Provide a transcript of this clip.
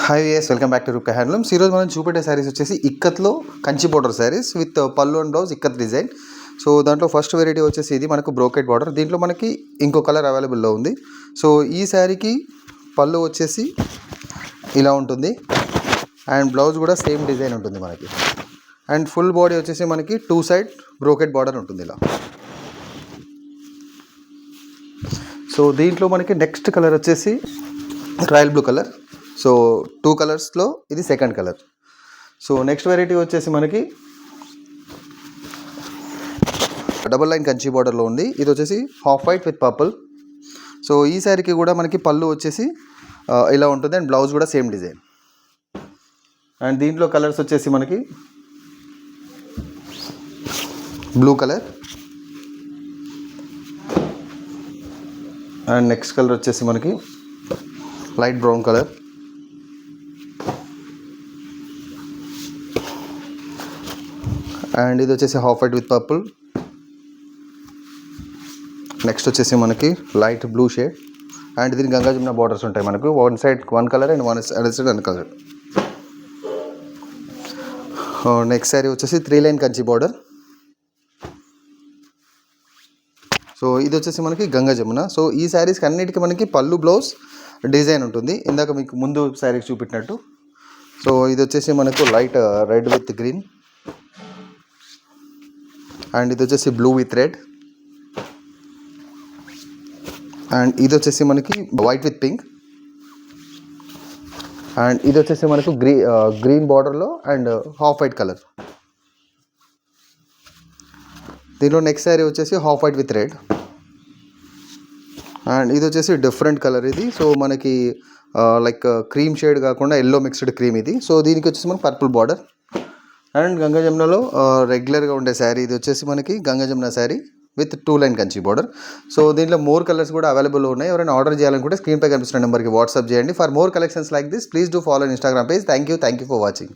Hi viewers, welcome back to Rukka handlooms. ఈరోజు మనం చూపెట్టే శారీస్ వచ్చేసి ఇక్కత్లో కంచి బోర్డర్ శారీస్ విత్ పళ్ళు and blouse ikat design. So దాంట్లో ఫస్ట్ వెరైటీ వచ్చేసి ఇది మనకు బ్రోకెట్ బార్డర్. దీంట్లో మనకి ఇంకో కలర్ అవైలబుల్లో ఉంది. సో ఈ శారీకి పళ్ళు వచ్చేసి ఇలా ఉంటుంది అండ్ బ్లౌజ్ కూడా సేమ్ డిజైన్ ఉంటుంది మనకి. అండ్ ఫుల్ బాడీ వచ్చేసి మనకి 2 సైడ్ బ్రోకెట్ బార్డర్ ఉంటుంది ఇలా. సో దీంట్లో మనకి నెక్స్ట్ కలర్ వచ్చేసి రాయల్ బ్లూ కలర్. సో 2 కలర్స్లో ఇది second colour. So next variety వచ్చేసి మనకి డబుల్ లైన్ కంచి బార్డర్లో ఉంది. ఇది వచ్చేసి half white with purple. So ఈ శారీకి కూడా మనకి పళ్ళు వచ్చేసి ఇలా ఉంటుంది అండ్ బ్లౌజ్ కూడా సేమ్ డిజైన్. అండ్ దీంట్లో కలర్స్ వచ్చేసి మనకి blue colour and next colour వచ్చేసి మనకి లైట్ బ్రౌన్ కలర్ అండ్ ఇది వచ్చేసి half white with purple. Next వచ్చేసి మనకి లైట్ బ్లూ షేడ్ అండ్ దీని గంగా జమున బార్డర్స్ ఉంటాయి మనకు. One side 1 colour and other side 1 colour. Next sari వచ్చేసి 3 లైన్ కంచి బార్డర్. సో ఇది వచ్చేసి మనకి గంగా జమున. సో ఈ శారీస్కి అన్నిటికీ మనకి పళ్ళు బ్లౌజ్ డిజైన్ ఉంటుంది, ఇందాక మీకు ముందు శారీకి చూపెట్టినట్టు. సో ఇది వచ్చేసి మనకు light red with green and ఇది వచ్చేసి బ్లూ విత్ రెడ్ అండ్ ఇది వచ్చేసి మనకి వైట్ విత్ పింక్ అండ్ ఇది వచ్చేసి మనకు గ్రీన్ బార్డర్లో అండ్ హాఫ్ వైట్ కలర్. దీనిలో నెక్స్ట్ శారీ వచ్చేసి half white with red and ఇది వచ్చేసి డిఫరెంట్ కలర్ ఇది. సో మనకి లైక్ క్రీమ్ షేడ్ కాకుండా ఎల్లో మిక్స్డ్ క్రీమ్ ఇది. సో దీనికి వచ్చేసి మనకి పర్పుల్ బార్డర్ అండ్ గంగా జమునలో రెగ్యులర్గా ఉండే శారీ. ఇది వచ్చేసి మనకి Ganga Jamuna sari with 2 line Kanchi border. So దీంట్లో మోర్ కలర్స్ కూడా అవైలబుల్ ఉన్నాయి. ఎవరైనా ఆర్డర్ చేయాలనుకుంటే స్క్రీన్పై కనిపిస్తున్న నెంబర్కి వాట్సాప్ చేయండి. For more collections like this please do follow Instagram page. Thank you for watching.